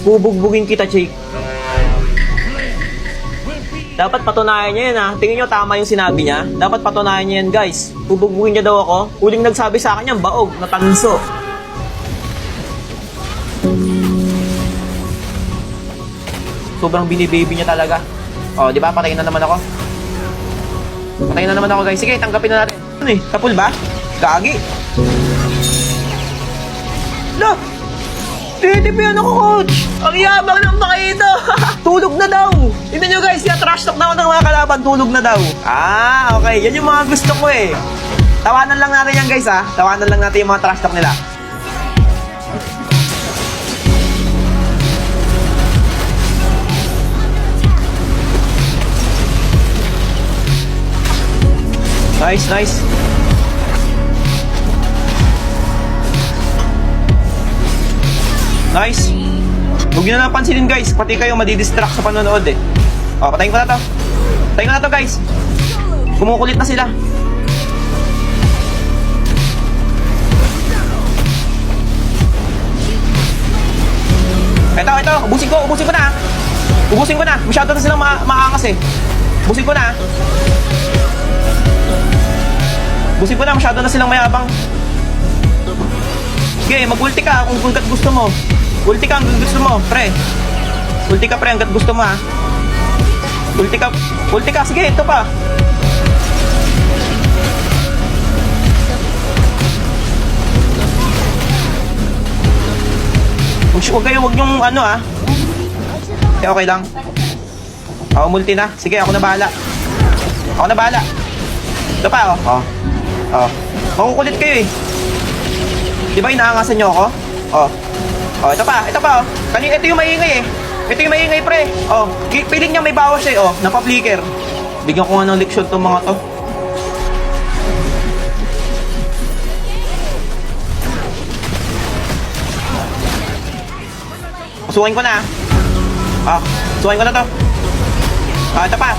Bubugbugin kita, Jake. Dapat patunayan niya yan, ha. Tingin nyo tama yung sinabi niya. Dapat patunayan niya yan, guys. Bubugbugin niya daw ako. Huling nagsabi sa akin yan, baog, natanso. Sobrang binibaby niya talaga. Oh, di ba? Patayin na naman ako. Patayin na naman ako, guys. Sige, tanggapin na natin. Ano eh? Kapul ba? Gagi. Look! Titipian ako, coach! Ang yabang ng makita! Tulog na daw! Tignan nyo, guys. Trash talk na ako ng mga kalaban. Tulog na daw. Ah, okay. Yan yung mga gusto ko eh. Tawanan lang natin yan, guys, ha. Tawanan lang natin yung mga trash talk nila. Nice, nice. Nice. Huwag nyo na napansinin, guys. Pati kayo madidistract sa panonood eh. O, patayin ko na to. Patayin ko na to, guys. Kumukulit na sila. Ito. Ubusin ko na. Ubusin ko na. Masyado na silang maangas eh. Ubusin ko na. Ubusin ko na. Masyado na silang mayabang. Sige, mag-ulti ka kung hanggat gusto mo. Ulti ka hanggat gusto mo, pre. Ulti ka, pre, hanggat gusto mo, ha. Ulti ka. Sige, ito pa. Huwag yung ano, ha. Okay lang. Ako, multi na. Sige, ako na bahala. Ito pa, oh. Makukulit kayo, eh. Di ba inaangasan nyo ako? Ito pa, oh. Ito yung maingay, eh. Ito yung maingay, pre. Piling niya may bawas siya, eh. Napa-flicker. Bigyan ko nga ng leksyon tong mga to. Suwain ko na, suwain ko na to. Ito pa.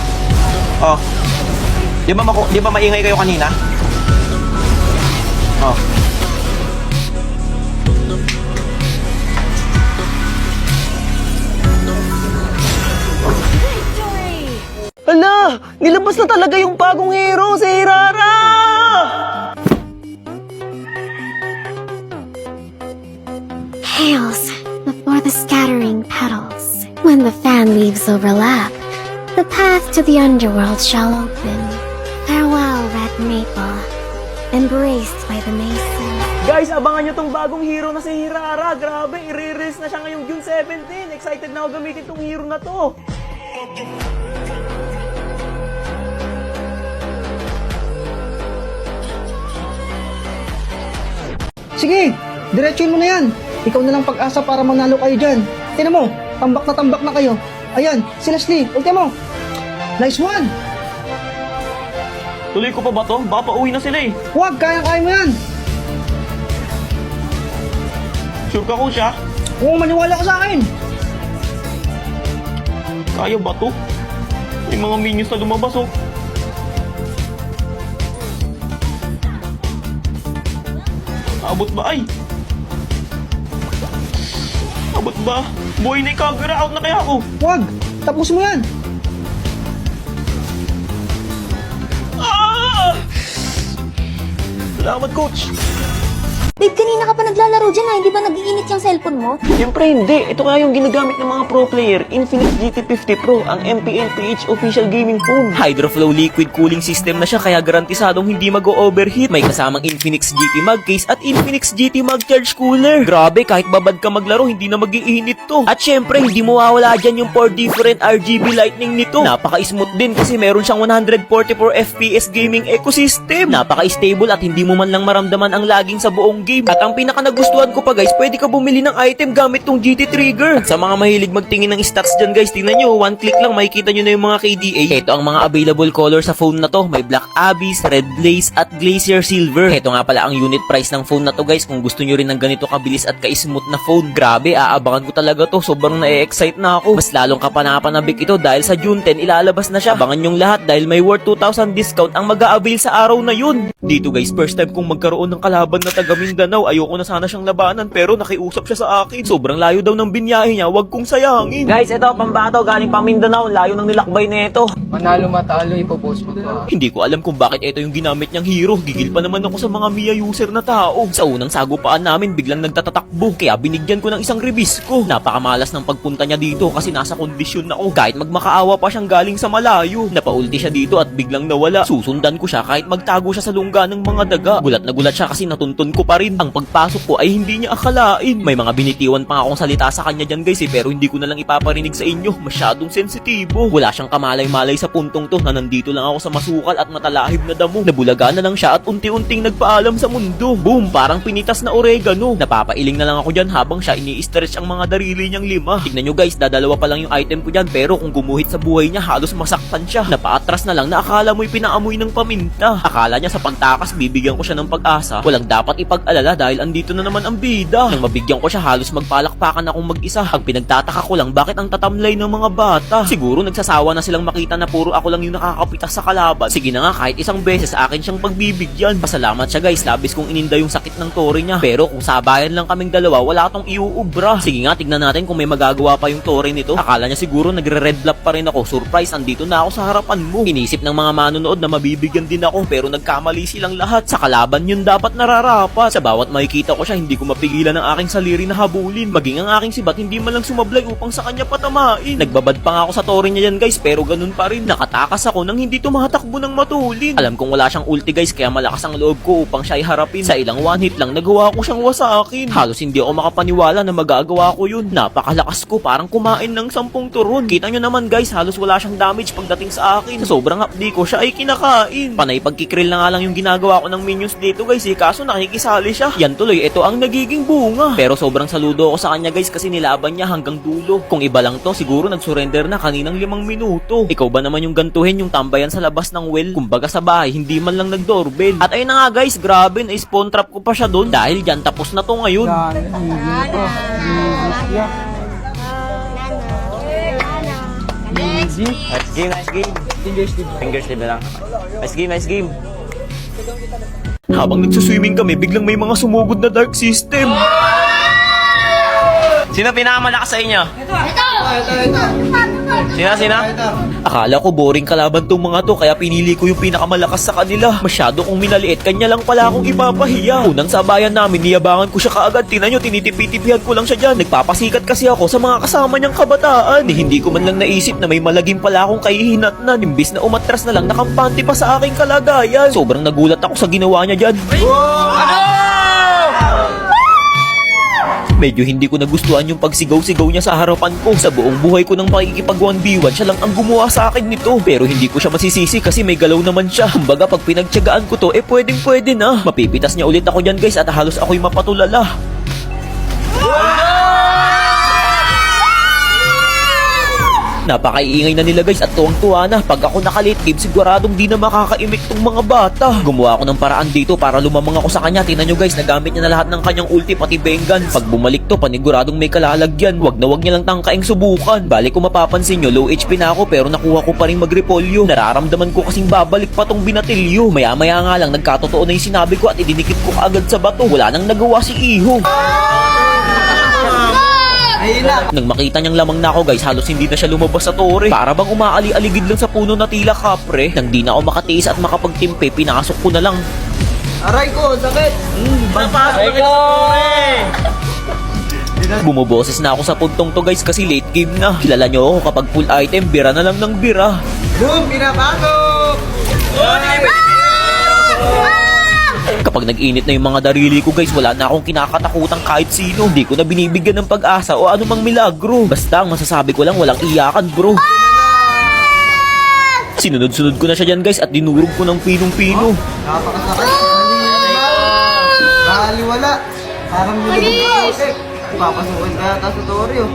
Di ba maingay kayo kanina? Hala! Nilabas na talaga yung bagong hero, si Hirara! Hails before the scattering petals. When the fan leaves overlap, the path to the underworld shall open. Farewell, red maple, embraced by the mason. Guys, abangan nyo tong bagong hero na si Hirara. Grabe, i-release na siya ngayong June 17. Excited na ako gamitin tong hero na to. Sige, diretsuin mo na yan. Ikaw na lang pag-asa para manalo kayo dyan. Tignan mo, tambak na kayo. Ayan, si Leslie, ulti mo. Nice one. Tuloy ko pa ba to? Baka pauwi na sila eh. Huwag, kaya mo yan. Sure ka, coach, ha? Oo, maniwala ka sa akin. Kaya ba to? May mga minions na lumabas, oh. Abot ba ay? Abot ba? Boy na ikagara, out na kaya ako. Huwag, tapos mo yan. Salamat, coach. Babe, kanina ka pa naglalaro dyan ha, hindi ba nag-iinit yung cellphone mo? Siyempre hindi. Ito nga yung ginagamit ng mga pro player. Infinix GT50 Pro, ang MPL-PH official gaming phone. Hydroflow liquid cooling system na siya kaya garantisadong hindi mag-overheat. May kasamang Infinix GT Mag case at Infinix GT Mag charge cooler. Grabe, kahit babad ka maglaro, hindi na mag-iinit to. At syempre, hindi mawawala dyan yung 4 different RGB lightning nito. Napaka-smooth din kasi meron siyang 144 FPS gaming ecosystem. Napaka-stable at hindi mo man lang maramdaman ang lagging sa buong game. At ang pinaka nagustuhan ko pa, guys, pwede ka bumili ng item gamit tong GT Trigger. At sa mga mahilig magtingin ng stats dyan, guys, tingnan nyo, one click lang makikita nyo na yung mga KDA. Ito ang mga available color sa phone na to. May Black Abyss, Red Blaze at Glacier Silver. Ito nga pala ang unit price ng phone na to, guys. Kung gusto nyo rin ng ganito kabilis at ka-smooth na phone, grabe, aabangan ko talaga to. Sobrang na-excite na ako. Mas lalong kapanapanabik ito dahil sa June 10 ilalabas na siya. Abangan yung lahat dahil may worth 2,000 discount ang mag-a-avail sa araw na yun. Dito, guys, first time kong magkaroon ng kalaban na taga Mindanao. Mindanao. Ayoko na sana siyang labanan pero nakiusap siya sa akin. Sobrang layo daw ng binyahe niya, wag kong sayangin. Guys, ito, pambato, galing pa Mindanao. Layo ng nilakbay na ito. Manalo matalo, ipopost mo pa. Hindi ko alam kung bakit ito yung ginamit niyang hero. Gigil pa naman ako sa mga Mia user na tao. Sa unang sagupaan namin, biglang nagtatatakbo. Kaya binigyan ko ng isang rebisko. Napakamalas ng pagpunta niya dito kasi nasa kondisyon ako. Kahit magmakaawa pa siyang galing sa malayo. Napaulti siya dito at biglang nawala. Susundan ko siya kahit magtago siya sa lungga ng mga daga. Gulat na gulat siya kasi natuntun ko pa rin. Ang pagpasok ko ay hindi niya akalain. May mga binitiwan pa akong salita sa kanya dyan guys pero hindi ko na lang ipaparinig sa inyo. Masyadong sensitibo. Wala siyang kamalay-malay sa puntong to na nandito lang ako sa masukal at matalahib na damo. Nabulaga na lang siya at unti-unting nagpaalam sa mundo. Boom! Parang pinitas na oregano. Napapailing na lang ako dyan habang siya ini-stretch ang mga darili niyang 5. Tignan nyo guys, dadalawa pa lang yung item ko dyan pero kung gumuhit sa buhay niya halos masaktan siya. Napaatras na lang na akala mo'y pinaamoy ng paminta. Akala niya sa pagtakas bibigyan ko siya ng pag-asa. Walang dapat ipag-alala dahil andito na naman ang bida. Nang mabigyan ko siya halos magpalakpakan akong mag-isa. Ang pinagtataka ko lang bakit ang tatamlay ng mga bata. Siguro nagsasawa na silang makita na puro ako lang yung nakakapitas sa kalaban. Sige na nga kahit isang beses akin siyang pagbibigyan. Pasalamat siya guys, labis kong ininda yung sakit ng tore niya. Pero kung sabayan lang kaming dalawa wala tong iuubra. Sige nga tignan natin kung may magagawa pa yung tore nito. Akala niya siguro nagre-red flap pa rin ako. Surprise, andito na ako sa harapan mo. Inisip ng mga manonood na mabibigyan din ako pero nagkamali silang lahat. Sa kalaban yun dapat nararapat. Sa bawat makikita ko siya hindi ko mapigilan ang aking saliri na habulin. Maging ang aking sibat hindi man lang sumablay upang sa kanya patamain. Nagbabad pa nga ako sa tore niya yan guys pero ganun pa rin. Nakatakas ako nang hindi tumatakbo ng matulin. Alam kong wala siyang ulti guys kaya malakas ang loob ko upang siya ay harapin. Sa ilang one hit lang nagawa ko siyang wasakin. Halos hindi ako makapaniwala na magagawa ko yun. Napakalakas ko parang kumain ng 10 turon. Kita nyo naman guys halos wala siyang damage pagdating sa akin. Sa sobrang hapdi ko siya ay kinakain. Panay pagkikrill na nga lang yung ginagawa ko ng minions dito guys kaso nakikisali siya. Yan tuloy ito ang nagiging bunga. Pero sobrang saludo ako sa kanya guys kasi nilaban niya hanggang dulo. Kung iba lang to siguro nag-surrender na kaninang 5 minuto. Ikaw ba naman yung gantuhin yung tambayan sa labas ng well? Kumbaga sa bahay hindi man lang nag-doorbell. At ayun na nga guys, grabe na spawn trap ko pa siya doon dahil dyan tapos na to ngayon. Nice game, nice game. Fingers live na lang. Nice game. Habang nagsuswimming kami, biglang may mga sumugod na dark system. Sino pinakamalakas sa inyo? Sina? Akala ko boring kalaban tong mga to kaya pinili ko yung pinakamalakas sa kanila. Masyado kong minaliit, kanya lang pala akong ipapahiya. Unang sabayan namin, niyabangan ko siya kaagad. Tingnan nyo, tinitipitipihan ko lang siya dyan. Nagpapasikat kasi ako sa mga kasama niyang kabataan. Hindi ko man lang naisip na may malagim pala akong kahihinatnan. Imbis na umatras na lang, nakampante pa sa aking kalagayan. Sobrang nagulat ako sa ginawa niya dyan. Medyo hindi ko nagustuhan yung pagsigaw-sigaw niya sa harapan ko. Sa buong buhay ko ng pakikipag-1v1, siya lang ang gumawa sa akin nito. Pero hindi ko siya masisisi kasi may galaw naman siya. Kumbaga pag pinagtiyagaan ko to, pwedeng-pwede na. Mapipitas niya ulit ako dyan guys at halos ako'y mapatulala. Napakaiingay na nila guys at tuwang-tuwa na. Pag ako naka-late game, siguradong di na makakaimik tong mga bata. Gumawa ako ng paraan dito para lumamang ako sa kanya. Tingnan nyo guys, nagamit niya na lahat ng kanyang ulti pati Bengan. Pag bumalik to, paniguradong may kalalagyan. Wag niya lang tangkaing subukan. Balik kung mapapansin nyo, low HP na ako pero nakuha ko pa rin magrepolyo. Nararamdaman ko kasing babalik pa tong binatilyo. Maya-maya nga lang, nagkatotoo na yung sinabi ko at idinikit ko kaagad sa bato. Wala nang nagawa si Iho. Nang makita niyang lamang na ako guys, halos hindi na siya lumabas sa tore. Para bang umaali-aligid lang sa puno na tila kapre. Nang di na ako makatiis at makapagtimpe, pinasok ko na lang. Aray ko, sakit! Aray ko! Bumuboses na ako sa puntong to guys kasi late game na. Kilala nyo ako kapag full item, bira na lang ng bira. Boom! Pinapasok! Kapag nag-init na yung mga darili ko guys, wala na akong kinakatakutang kahit sino. Hindi ko na binibigyan ng pag-asa o anumang milagro. Basta ang masasabi ko lang, walang iyakan bro. Sinunod-sunod ko na siya dyan guys at dinurog ko ng pinong-pino. Napakasakit! Wala! Parang nilubog. Papasukin kaya ta sa Torio.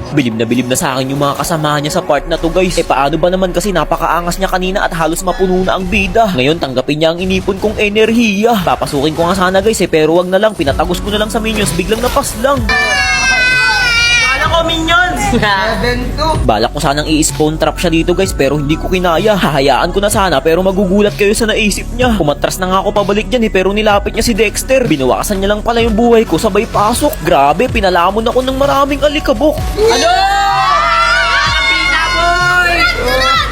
Bilib na sa akin yung mga kasama niya sa part na to guys. Paano ba naman kasi napakaangas niya kanina at halos mapuno na ang bida. Ngayon tanggapin niya ang inipon kong enerhiya. Papasukin ko nga sana guys pero wag na lang. Pinatagos ko na lang sa minions. Biglang napas lang. Kala ko minions! Balak ko sanang i-spawn trap siya dito guys, pero hindi ko kinaya. Hahayaan ko na sana, pero magugulat kayo sa naisip niya. Pumatras na nga ako pabalik dyan pero nilapit niya si Dexter. Binawasan niya lang pala yung buhay ko, sabay pasok. Grabe, pinalamon ako ng maraming alikabok. Ano?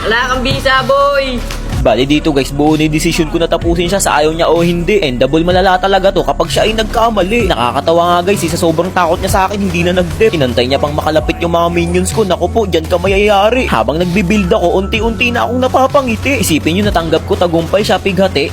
Wala kang bisa, boy! Bali dito guys, buo na yung decision ko na tapusin siya sa ayaw niya o hindi. Endable malala talaga to kapag siya ay nagkamali. Nakakatawa nga guys, sa sobrang takot niya sa akin, hindi na nag-dep. Inantay niya pang makalapit yung mga minions ko. Naku po, dyan ka mayayari. Habang nagbibuild ako, unti-unti na akong napapangiti. Isipin nyo, natanggap ko tagumpay siya, pighati.